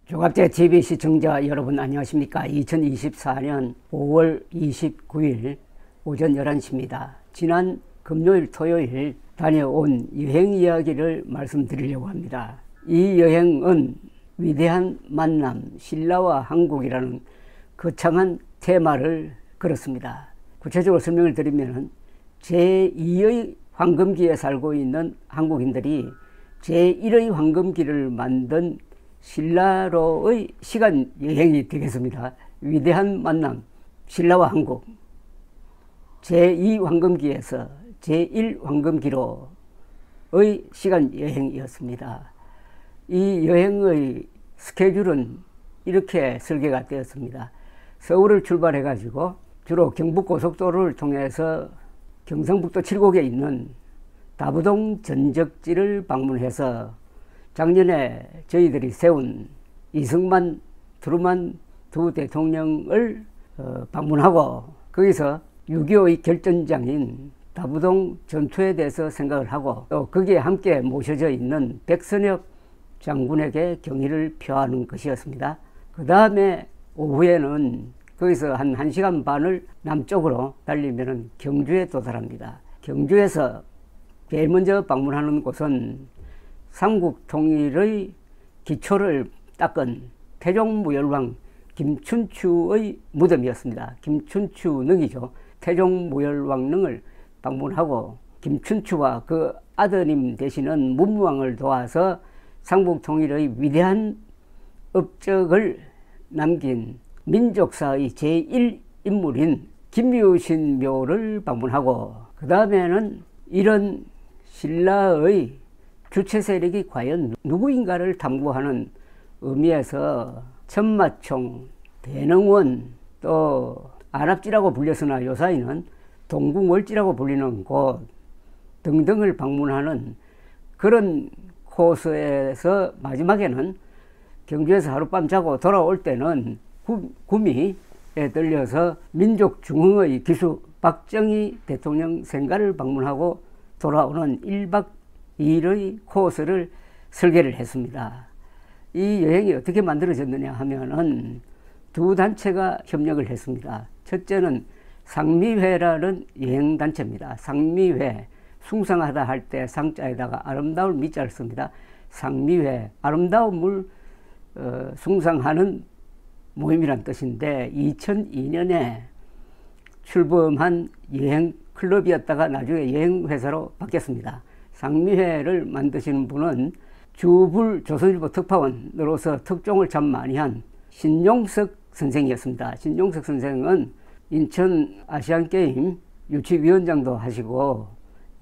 조갑제 TV 시청자 여러분 안녕하십니까. 2024년 5월 29일 오전 11시입니다. 지난 금요일 토요일 다녀온 여행 이야기를 말씀드리려고 합니다. 이 여행은 위대한 만남 신라와 한국이라는 거창한 테마를 걸었습니다. 구체적으로 설명을 드리면 제2의 황금기에 살고 있는 한국인들이 제1의 황금기를 만든 신라로의 시간 여행이 되겠습니다. 위대한 만남 신라와 한국 제2황금기에서 제1황금기로의 시간 여행이었습니다. 이 여행의 스케줄은 이렇게 설계가 되었습니다. 서울을 출발해 가지고 주로 경부고속도로를 통해서 경상북도 칠곡에 있는 다부동 전적지를 방문해서 작년에 저희들이 세운 이승만, 트루만 두 대통령을 방문하고 거기서 6.25의 결전장인 다부동 전투에 대해서 생각을 하고 또 거기에 함께 모셔져 있는 백선엽 장군에게 경의를 표하는 것이었습니다. 그 다음에 오후에는 거기서 한 1시간 반을 남쪽으로 달리면 경주에 도달합니다. 경주에서 제일 먼저 방문하는 곳은 삼국 통일의 기초를 닦은 태종무열왕 김춘추의 무덤이었습니다. 김춘추 능이죠. 태종무열왕 능을 방문하고 김춘추와 그 아드님 되시는 문무왕을 도와서 삼국 통일의 위대한 업적을 남긴 민족사의 제1인물인 김유신 묘를 방문하고 그 다음에는 이런 신라의 주체 세력이 과연 누구인가를 탐구하는 의미에서 천마총, 대능원, 또 안압지라고 불렸으나 요사이는 동궁월지라고 불리는 곳 등등을 방문하는 그런 코스에서 마지막에는 경주에서 하룻밤 자고 돌아올 때는 구미에 들려서 민족중흥의 기수 박정희 대통령 생가를 방문하고 돌아오는 1박 2일의 코스를 설계를 했습니다. 이 여행이 어떻게 만들어졌느냐 하면은 두 단체가 협력을 했습니다. 첫째는 상미회라는 여행단체입니다. 상미회, 숭상하다 할 때 상자에다가 아름다울 미자를 씁니다. 상미회, 아름다움을 숭상하는 모임이란 뜻인데 2002년에 출범한 여행클럽이었다가 나중에 여행회사로 바뀌었습니다. 상미회를 만드시는 분은 주불 조선일보 특파원으로서 특종을 참 많이 한 신용석 선생이었습니다. 신용석 선생은 인천 아시안게임 유치위원장도 하시고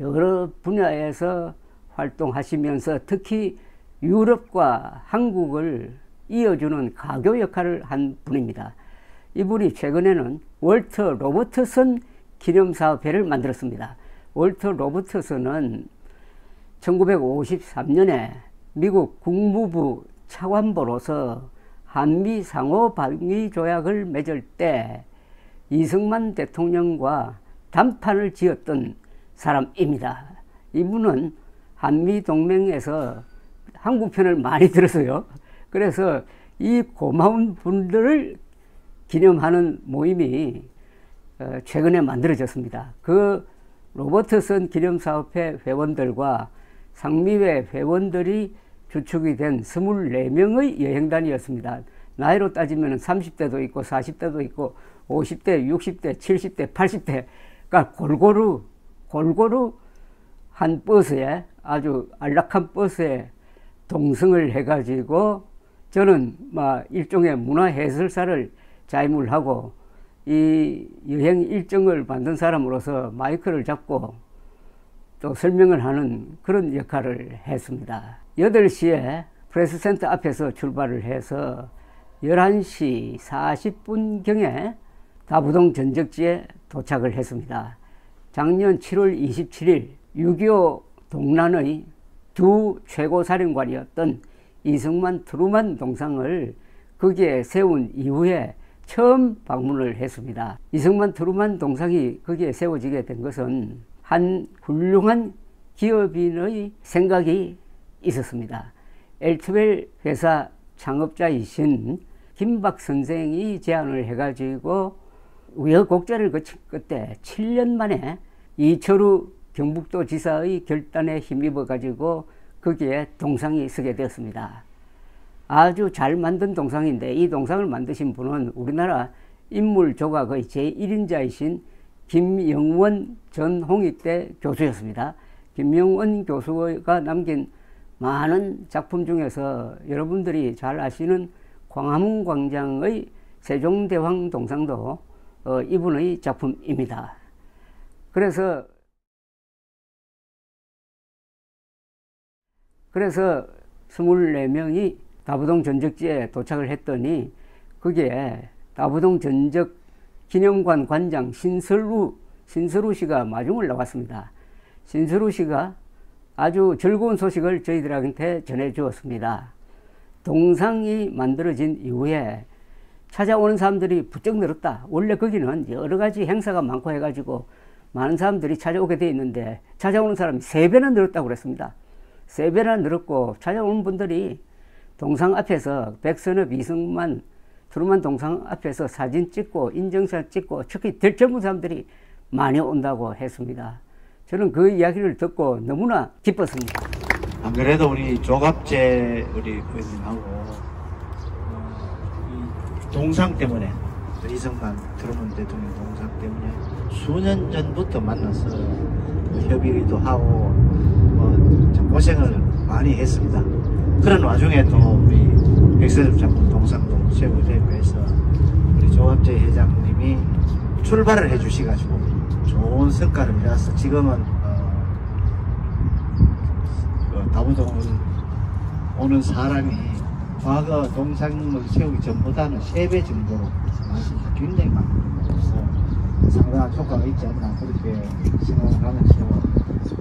여러 분야에서 활동하시면서 특히 유럽과 한국을 이어주는 가교 역할을 한 분입니다. 이분이 최근에는 월터 로버트슨 기념사업회를 만들었습니다. 월터 로버트슨은 1953년에 미국 국무부 차관보로서 한미 상호방위조약을 맺을 때 이승만 대통령과 담판을 지었던 사람입니다. 이분은 한미동맹에서 한국 편을 많이 들었어요. 그래서 이 고마운 분들을 기념하는 모임이 최근에 만들어졌습니다. 그 로버트슨 기념사업회 회원들과 상미회 회원들이 주축이 된 24명의 여행단이었습니다. 나이로 따지면 30대도 있고 40대도 있고 50대, 60대, 70대, 80대가 골고루 한 버스에 아주 안락한 버스에 동승을 해가지고 저는 일종의 문화해설사를 자임을 이 여행 일정을 만든 사람으로서 마이크를 잡고 또 설명을 하는 그런 역할을 했습니다. 8시에 프레스센터 앞에서 출발을 해서 11시 40분경에 다부동 전적지에 도착을 했습니다. 작년 7월 27일 6.25 동란의 두 최고사령관이었던 이승만, 트루만 동상을 거기에 세운 이후에 처음 방문을 했습니다. 이승만, 트루만 동상이 거기에 세워지게 된 것은 한 훌륭한 기업인의 생각이 있었습니다. 엘트웰 회사 창업자이신 김박 선생이 제안을 해가지고 우여곡절을 거친 끝에 7년 만에 이철우 경북도 지사의 결단에 힘입어 가지고 거기에 동상이 서게 되었습니다. 아주 잘 만든 동상인데 이 동상을 만드신 분은 우리나라 인물조각의 제1인자이신 김영원 전 홍익대 교수였습니다. 김영원 교수가 남긴 많은 작품 중에서 여러분들이 잘 아시는 광화문 광장의 세종대왕 동상도 이분의 작품입니다. 그래서 24명이 다부동 전적지에 도착을 했더니 거기에 다부동 전적 기념관 관장 신설우 씨가 마중을 나왔습니다. 신설우 씨가 아주 즐거운 소식을 저희들한테 전해 주었습니다. 동상이 만들어진 이후에 찾아오는 사람들이 부쩍 늘었다. 원래 거기는 여러 가지 행사가 많고 해가지고 많은 사람들이 찾아오게 돼 있는데 찾아오는 사람이 3배나 늘었다고 그랬습니다. 3배나 늘었고 찾아오는 분들이 동상 앞에서 백선엽, 이승만, 트루먼 동상 앞에서 사진 찍고 인증샷 찍고 특히 젊은 사람들이 많이 온다고 했습니다. 저는 그 이야기를 듣고 너무나 기뻤습니다. 안 그래도 우리 조갑재 우리 의원님하고 이 동상 때문에 이승만 트루먼 대통령 동상 때문에 수년 전부터 만나서 협의도 하고 좀 고생을 많이 했습니다. 그런 와중에 또 우리 백선엽 장군 동상도 세우게 되고 해서 우리 조갑재 회장님이 출발을 해 주셔가지고 좋은 성과를 내서 지금은 다부동을 오는 사람이 과거 동상을 세우기 전보다는 3배 정도로 굉장히 많습니다. 그래서 상당한 효과가 있지 않나 그렇게 생각을 하면서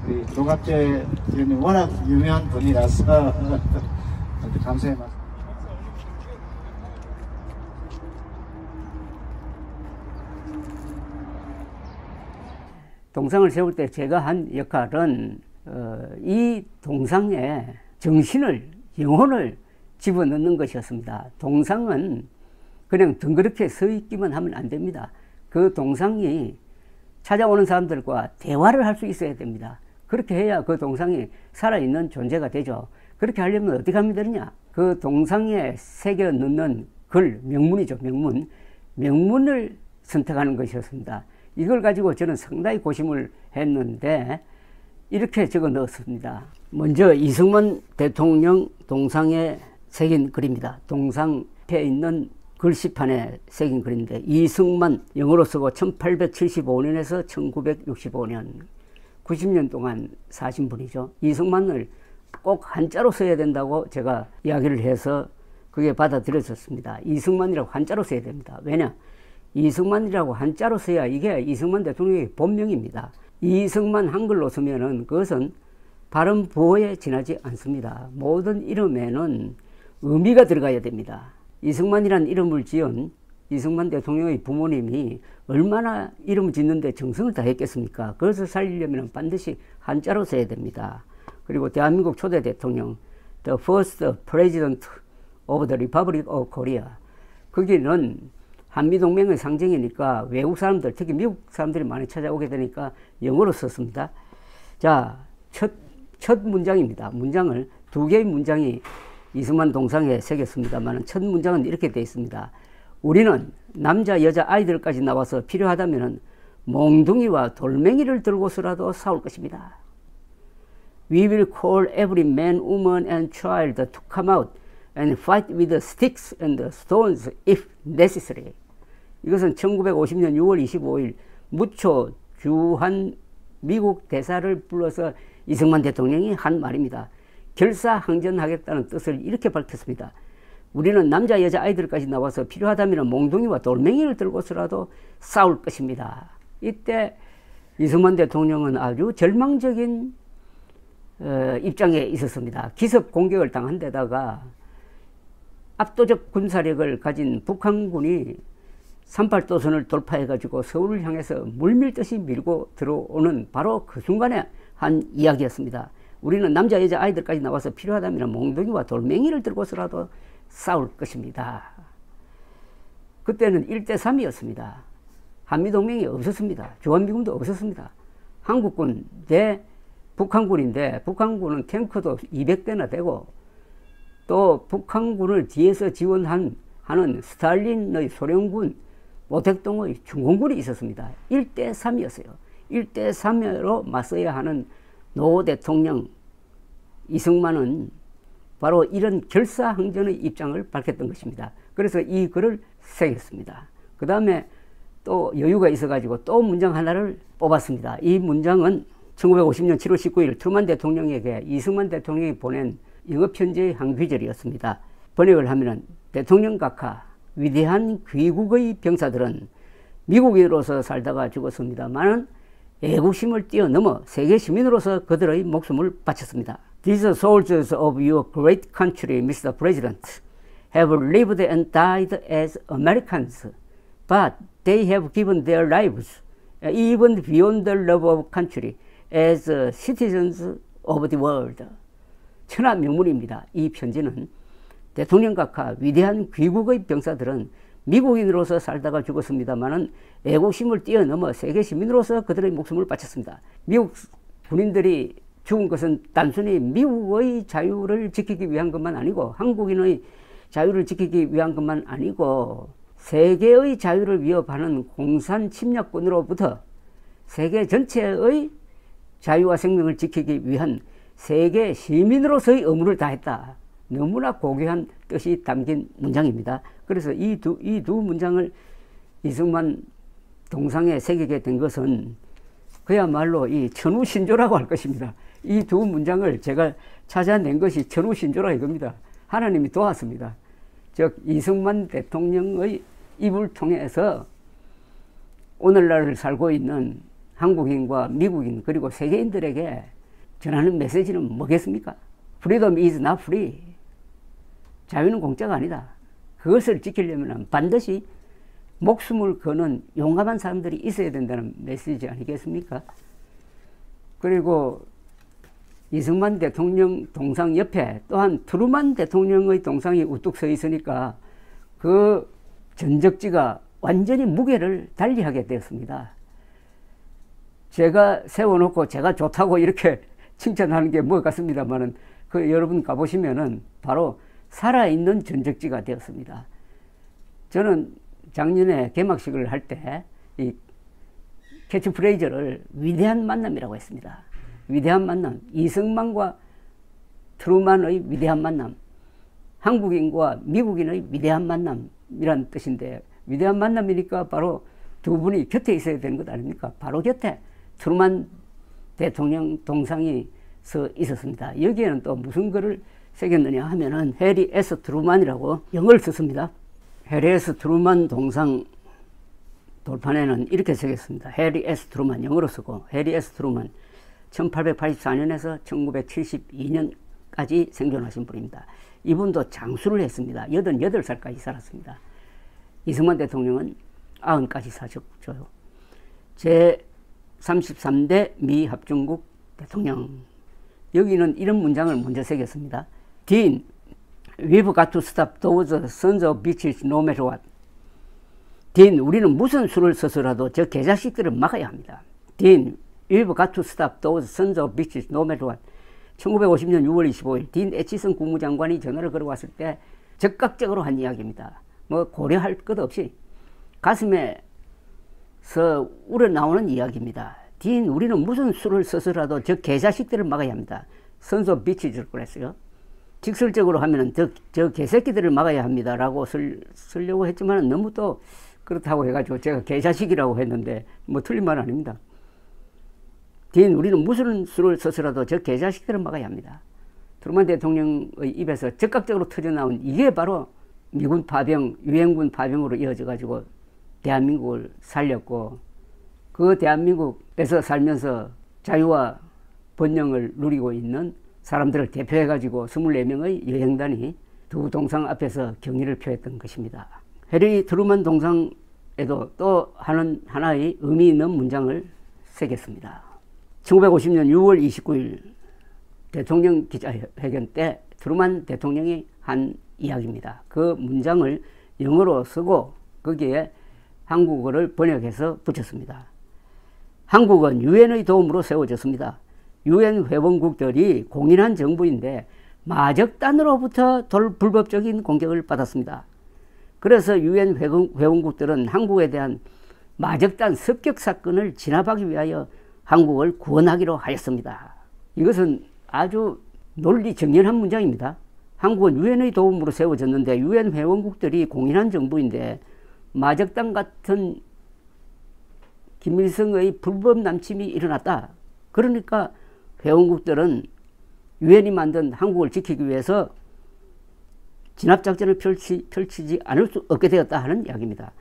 우리 조갑재 의원님 워낙 유명한 분이라서 아주 감사의 말씀. 동상을 세울 때 제가 한 역할은 이 동상에 정신을, 영혼을 집어넣는 것이었습니다. 동상은 그냥 덩그렇게 서 있기만 하면 안 됩니다. 그 동상이 찾아오는 사람들과 대화를 할 수 있어야 됩니다. 그렇게 해야 그 동상이 살아있는 존재가 되죠. 그렇게 하려면 어떻게 하면 되느냐? 그 동상에 새겨 넣는 글, 명문이죠. 명문을 선택하는 것이었습니다. 이걸 가지고 저는 상당히 고심을 했는데 이렇게 적어 넣었습니다. 먼저 이승만 대통령 동상에 새긴 글입니다. 동상에 있는 글씨판에 새긴 글인데 이승만 영어로 쓰고 1875년에서 1965년 90년 동안 사신 분이죠. 이승만을 꼭 한자로 써야 된다고 제가 이야기를 해서 그게 받아들여졌습니다. 이승만이라고 한자로 써야 됩니다. 왜냐? 이승만이라고 한자로 써야 이게 이승만 대통령의 본명입니다. 이승만 한글로 쓰면은 그것은 발음 보호에 지나지 않습니다. 모든 이름에는 의미가 들어가야 됩니다. 이승만이라는 이름을 지은 이승만 대통령의 부모님이 얼마나 이름을 짓는데 정성을 다했겠습니까? 그것을 살리려면 반드시 한자로 써야 됩니다. 그리고 대한민국 초대 대통령 The First President of the Republic of Korea 거기는 한미동맹의 상징이니까 외국 사람들, 특히 미국 사람들이 많이 찾아오게 되니까 영어로 썼습니다. 자, 첫 문장입니다. 문장을 2개의 문장이 이승만 동상에 새겼습니다만 첫 문장은 이렇게 되어 있습니다. 우리는 남자, 여자, 아이들까지 나와서 필요하다면 몽둥이와 돌멩이를 들고서라도 싸울 것입니다. We will call every man, woman and child to come out and fight with the sticks and the stones if necessary. 이것은 1950년 6월 25일 무초 주한 미국 대사를 불러서 이승만 대통령이 한 말입니다. 결사항전하겠다는 뜻을 이렇게 밝혔습니다. 우리는 남자, 여자, 아이들까지 나와서 필요하다면 몽둥이와 돌멩이를 들고서라도 싸울 것입니다. 이때 이승만 대통령은 아주 절망적인 입장에 있었습니다. 기습 공격을 당한 데다가 압도적 군사력을 가진 북한군이 38도선을 돌파해가지고 서울을 향해서 물밀듯이 밀고 들어오는 바로 그 순간에 한 이야기였습니다. 우리는 남자, 여자, 아이들까지 나와서 필요하다면 몽둥이와 돌멩이를 들고서라도 싸울 것입니다. 그때는 1대3이었습니다. 한미동맹이 없었습니다. 주한미군도 없었습니다. 한국군 대 북한군인데 북한군은 탱크도 200대나 되고 또 북한군을 뒤에서 지원하는 스탈린의 소련군, 모택동의 중공군이 있었습니다. 1대3이었어요. 1대3으로 맞서야 하는 노 대통령 이승만은 바로 이런 결사항전의 입장을 밝혔던 것입니다. 그래서 이 글을 새겼습니다. 그 다음에 또 여유가 있어가지고 또 문장 하나를 뽑았습니다. 이 문장은 1950년 7월 19일 트루만 대통령에게 이승만 대통령이 보낸 영어편지의 한 구절이었습니다. 번역을 하면 대통령 각하 위대한 귀국의 병사들은 미국인으로서 살다가 죽었습니다만 애국심을 뛰어넘어 세계 시민으로서 그들의 목숨을 바쳤습니다. These soldiers of your great country, Mr. President, have lived and died as Americans, but they have given their lives, even beyond the love of country, as citizens of the world. 천하 명문입니다. 이 편지는 대통령 각하 위대한 귀국의 병사들은 미국인으로서 살다가 죽었습니다만 애국심을 뛰어넘어 세계 시민으로서 그들의 목숨을 바쳤습니다. 미국 군인들이 죽은 것은 단순히 미국의 자유를 지키기 위한 것만 아니고 한국인의 자유를 지키기 위한 것만 아니고 세계의 자유를 위협하는 공산 침략군으로부터 세계 전체의 자유와 생명을 지키기 위한 세계 시민으로서의 의무를 다했다. 너무나 고귀한 뜻이 담긴 문장입니다. 그래서 이 두 문장을 이승만 동상에 새기게 된 것은 그야말로 이 천우신조라고 할 것입니다. 이 두 문장을 제가 찾아낸 것이 천우신조라 이겁니다. 하나님이 도왔습니다. 즉 이승만 대통령의 입을 통해서 오늘날을 살고 있는 한국인과 미국인 그리고 세계인들에게 전하는 메시지는 뭐겠습니까? Freedom is not free. 자유는 공짜가 아니다. 그것을 지키려면 반드시 목숨을 거는 용감한 사람들이 있어야 된다는 메시지 아니겠습니까? 그리고 이승만 대통령 동상 옆에 또한 트루만 대통령의 동상이 우뚝 서 있으니까 그 전적지가 완전히 무게를 달리하게 되었습니다. 제가 세워놓고 제가 좋다고 이렇게 칭찬하는 게 뭐 같습니다만은 그 여러분 가보시면은 바로 살아있는 전적지가 되었습니다. 저는 작년에 개막식을 할 때 이 캐치프레이즈를 위대한 만남이라고 했습니다. 위대한 만남, 이승만과 트루만의 위대한 만남, 한국인과 미국인의 위대한 만남이란 뜻인데 위대한 만남이니까 바로 두 분이 곁에 있어야 되는 것 아닙니까? 바로 곁에 트루만 대통령 동상이 서 있었습니다. 여기에는 또 무슨 글을 새겼느냐 하면은 해리 S. 트루만이라고 영어를 썼습니다. 해리 S. 트루만 동상 돌판에는 이렇게 새겼습니다. 해리 S. 트루만 영어로 쓰고 해리 S. 트루만 1884년에서 1972년까지 생존하신 분입니다. 이분도 장수를 했습니다. 88살까지 살았습니다. 이승만 대통령은 90까지 사셨죠. 제33대 미합중국 대통령. 여기는 이런 문장을 먼저 새겼습니다. Dean, we've got to stop those sons of bitches no matter what. Dean, 우리는 무슨 수를 써서라도 저 개자식들을 막아야 합니다. Dean, we've got to stop those sons of bitches no matter what. 1950년 6월 25일 딘 에치슨 국무장관이 전화를 걸어왔을 때 즉각적으로 한 이야기입니다. 뭐 고려할 것 없이 가슴에서 우러나오는 이야기입니다. 딘, 우리는 무슨 수를 써서라도 저 개자식들을 막아야 합니다. Sons of bitches 그랬어요. 직설적으로 하면은 저 개새끼들을 막아야 합니다. 라고 쓰려고 했지만 너무 또 그렇다고 해가지고 제가 개자식이라고 했는데 뭐 틀린 말 아닙니다. 딘, 우리는 무슨 수를 써서라도 저 개자식들을 막아야 합니다. 트루만 대통령의 입에서 즉각적으로 터져나온 이게 바로 미군 파병, 유엔군 파병으로 이어져가지고 대한민국을 살렸고 그 대한민국에서 살면서 자유와 번영을 누리고 있는 사람들을 대표해가지고 24명의 여행단이 두 동상 앞에서 경의를 표했던 것입니다. 해리 트루만 동상에도 또 하나의 의미 있는 문장을 새겼습니다. 1950년 6월 29일 대통령 기자회견 때 트루만 대통령이 한 이야기입니다. 그 문장을 영어로 쓰고 거기에 한국어를 번역해서 붙였습니다. 한국은 유엔의 도움으로 세워졌습니다. 유엔 회원국들이 공인한 정부인데 마적단으로부터 불법적인 공격을 받았습니다. 그래서 유엔 회원국들은 한국에 대한 마적단 습격 사건을 진압하기 위하여 한국을 구원하기로 하였습니다. 이것은 아주 논리 정연한 문장입니다. 한국은 유엔의 도움으로 세워졌는데 유엔 회원국들이 공인한 정부인데 마적단 같은 김일성의 불법 남침이 일어났다. 그러니까 회원국들은 유엔이 만든 한국을 지키기 위해서 진압작전을 펼치지 않을 수 없게 되었다 하는 이야기입니다.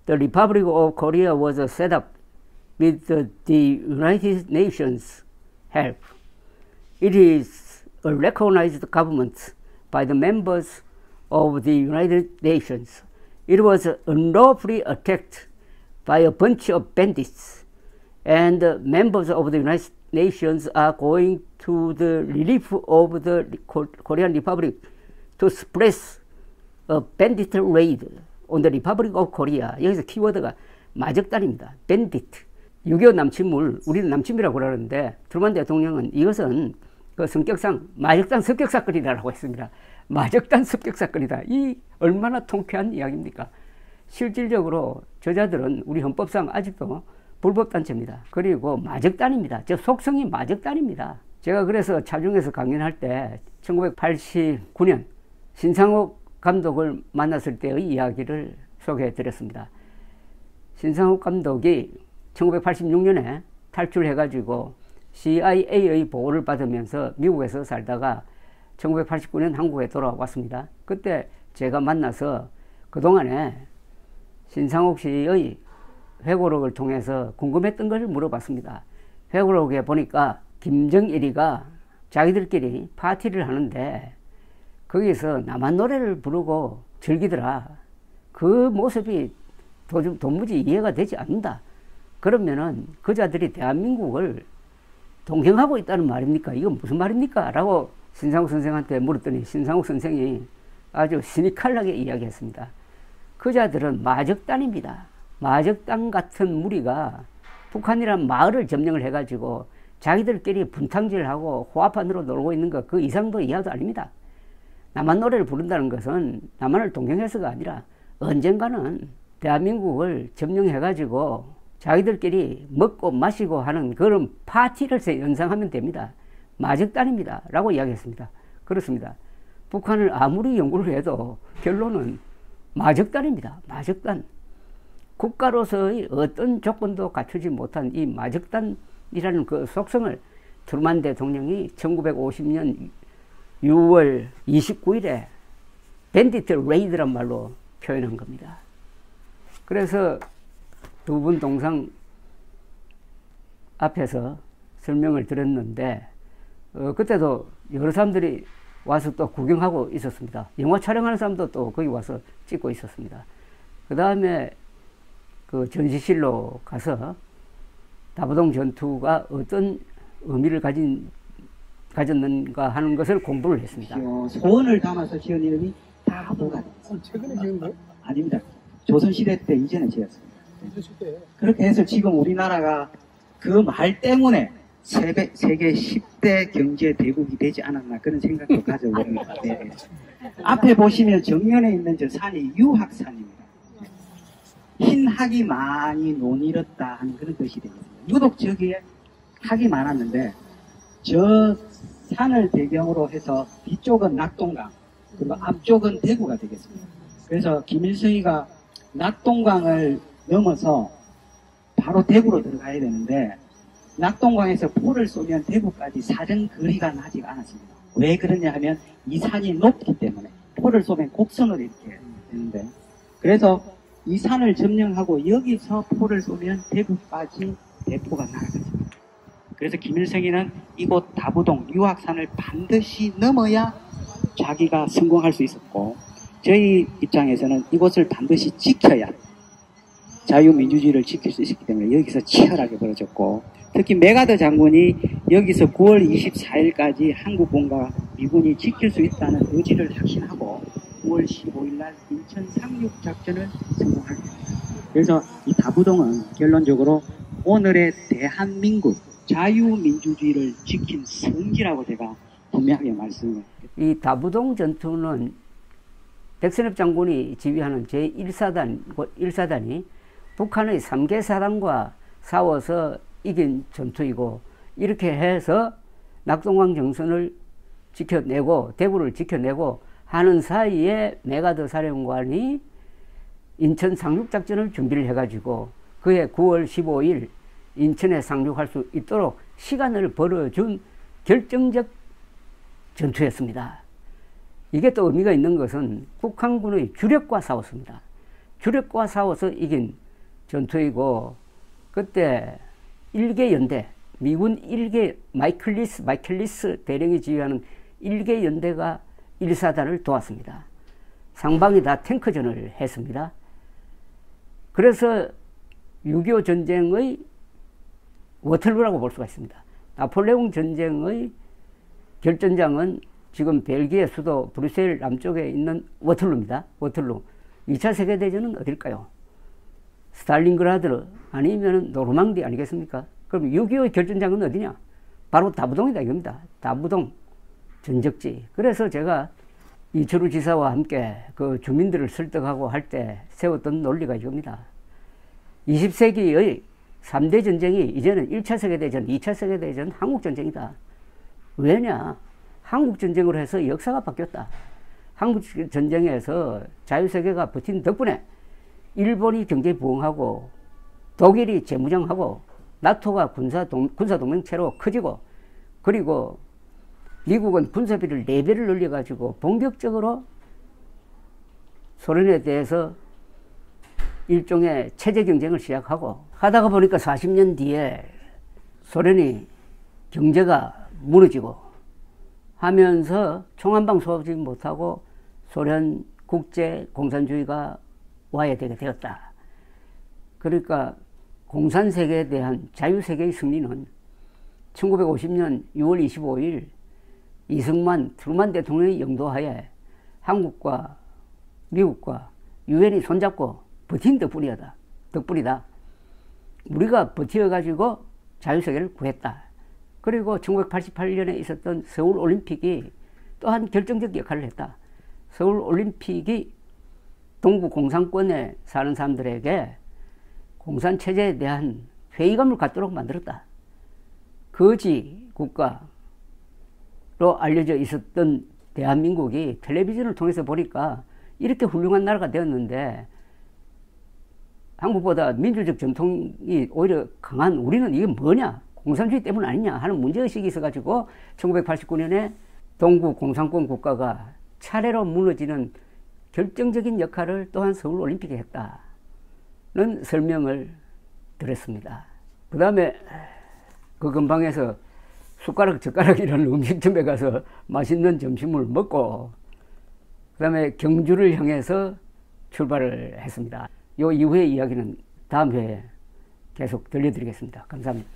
The Republic of Korea was set up with the United Nations help. It is a recognized government by the members of the United Nations. It was unlawfully attacked by a bunch of bandits, and members of the United Nations are going to the relief of the Korean Republic to suppress a bandit raid on the Republic of Korea. 여기서 키워드가 마적단입니다. bandit. 6.25 남침을 우리는 남침이라고 그러는데 트루먼 대통령은 이것은 그 성격상 마적단 습격 사건이라고 했습니다. 마적단 습격 사건이다. 이 얼마나 통쾌한 이야기입니까? 실질적으로 저자들은 우리 헌법상 아직도 불법단체입니다. 그리고 마적단입니다. 저 속성이 마적단입니다. 제가 그래서 차중에서 강연할 때 1989년 신상옥 감독을 만났을 때의 이야기를 소개해 드렸습니다. 신상옥 감독이 1986년에 탈출해가지고 CIA의 보호를 받으면서 미국에서 살다가 1989년 한국에 돌아왔습니다. 그때 제가 만나서 그동안에 신상옥 씨의 회고록을 통해서 궁금했던 것을 물어봤습니다. 회고록에 보니까 김정일이가 자기들끼리 파티를 하는데 거기서 남한 노래를 부르고 즐기더라. 그 모습이 도무지 이해가 되지 않는다. 그러면은 그자들이 대한민국을 동경하고 있다는 말입니까? 이건 무슨 말입니까? 라고 신상옥 선생한테 물었더니 신상옥 선생이 아주 시니컬하게 이야기했습니다. 그자들은 마적단입니다. 마적단 같은 무리가 북한이란 마을을 점령을 해가지고 자기들끼리 분탕질하고 호화판으로 놀고 있는 것 그 이상도 이하도 아닙니다. 남한 노래를 부른다는 것은 남한을 동경해서가 아니라 언젠가는 대한민국을 점령해가지고 자기들끼리 먹고 마시고 하는 그런 파티를 연상하면 됩니다. 마적단입니다. 라고 이야기했습니다. 그렇습니다. 북한을 아무리 연구를 해도 결론은 마적단입니다. 마적단. 국가로서의 어떤 조건도 갖추지 못한 이 마적단이라는 그 속성을 트루먼 대통령이 1950년 6월 29일에 밴디트 레이드란 말로 표현한 겁니다. 그래서 두 분 동상 앞에서 설명을 드렸는데 그때도 여러 사람들이 와서 또 구경하고 있었습니다. 영화 촬영하는 사람도 또 거기 와서 찍고 있었습니다. 그 다음에 그 전시실로 가서 다부동 전투가 어떤 의미를 가졌는가 하는 것을 공부를 했습니다. 소원을 담아서 지은 이름이 다 뭐가 됐어요. 최근에 지은 거예요? 아닙니다. 조선시대 때 이전에 지었습니다. 그렇게 해서 지금 우리나라가 그 말 때문에 세계 10대 경제 대국이 되지 않았나 그런 생각도 가져봅니다. 네. 앞에 보시면 정면에 있는 저 산이 유학산입니다. 흰 학이 많이 논이었다 하는 그런 뜻이 되거든요. 유독 저기에 학이 많았는데 저 산을 배경으로 해서 뒤쪽은 낙동강 그리고 앞쪽은 대구가 되겠습니다. 그래서 김일성이가 낙동강을 넘어서 바로 대구로 들어가야 되는데 낙동강에서 포를 쏘면 대구까지 사정거리가 나지 않았습니다. 왜 그러냐 하면 이 산이 높기 때문에 포를 쏘면 곡선으로 이렇게 되는데 그래서 이 산을 점령하고 여기서 포를 쏘면 대구까지 대포가 날아갔습니다. 그래서 김일성이는 이곳 다부동 유학산을 반드시 넘어야 자기가 성공할 수 있었고 저희 입장에서는 이곳을 반드시 지켜야 자유민주주의를 지킬 수 있었기 때문에 여기서 치열하게 벌어졌고 특히 메가더 장군이 여기서 9월 24일까지 한국군과 미군이 지킬 수 있다는 의지를 확신하고 9월 15일 날 인천 상륙 작전을 성공하게 됩니다. 그래서 이 다부동은 결론적으로 오늘의 대한민국 자유민주주의를 지킨 성지라고 제가 분명하게 말씀을 이 다부동 전투는 백선엽 장군이 지휘하는 제1사단이 북한의 3개 사단과 싸워서 이긴 전투이고, 이렇게 해서 낙동강 정선을 지켜내고 대구를 지켜내고 하는 사이에 메가더 사령관이 인천 상륙작전을 준비를 해가지고 그해 9월 15일 인천에 상륙할 수 있도록 시간을 벌어준 결정적 전투였습니다. 이게 또 의미가 있는 것은 북한군의 주력과 싸웠습니다. 주력과 싸워서 이긴 전투이고, 그때 1개 연대, 미군 1개 마이클리스 대령이 지휘하는 1개 연대가 1사단을 도왔습니다. 상방이 다 탱크전을 했습니다. 그래서 6.25 전쟁의 워털루라고 볼 수가 있습니다. 나폴레옹 전쟁의 결전장은 지금 벨기에 수도 브뤼셀 남쪽에 있는 워털루입니다. 워털루. 2차 세계대전은 어딜까요? 스탈린그라드 아니면 노르망디 아니겠습니까? 그럼 6.25 결전장은 어디냐? 바로 다부동이다 이겁니다. 다부동 전적지. 그래서 제가 이철우 지사와 함께 그 주민들을 설득하고 할 때 세웠던 논리가 이겁니다. 20세기의 3대 전쟁이 이제는 1차 세계대전, 2차 세계대전, 한국전쟁이다. 왜냐? 한국전쟁으로 해서 역사가 바뀌었다. 한국전쟁에서 자유세계가 버틴 덕분에 일본이 경제 부흥하고 독일이 재무장하고 나토가 군사동맹체로 커지고, 그리고 미국은 군사비를 4배를 늘려가지고 본격적으로 소련에 대해서 일종의 체제 경쟁을 시작하고 하다가 보니까 40년 뒤에 소련이 경제가 무너지고 하면서 총한방 쏘지 못하고 소련 국제 공산주의가 와야 되게 되었다. 그러니까 공산세계에 대한 자유세계의 승리는 1950년 6월 25일 이승만, 트루만 대통령의 영도하에 한국과 미국과 유엔이 손잡고 버틴 덕분이다. 우리가 버텨가지고 자유세계를 구했다. 그리고 1988년에 있었던 서울올림픽이 또한 결정적 역할을 했다. 서울올림픽이 동구 공산권에 사는 사람들에게 공산체제에 대한 회의감을 갖도록 만들었다. 거지 국가로 알려져 있었던 대한민국이 텔레비전을 통해서 보니까 이렇게 훌륭한 나라가 되었는데 한국보다 민주적 전통이 오히려 강한 우리는 이게 뭐냐? 공산주의 때문 아니냐 하는 문제의식이 있어가지고 1989년에 동구 공산권 국가가 차례로 무너지는 결정적인 역할을 또한 서울올림픽에 했다는 설명을 드렸습니다. 그 다음에 그 근방에서 숟가락 젓가락이라는 음식점에 가서 맛있는 점심을 먹고 그 다음에 경주를 향해서 출발을 했습니다. 이 이후의 이야기는 다음 회에 계속 들려드리겠습니다. 감사합니다.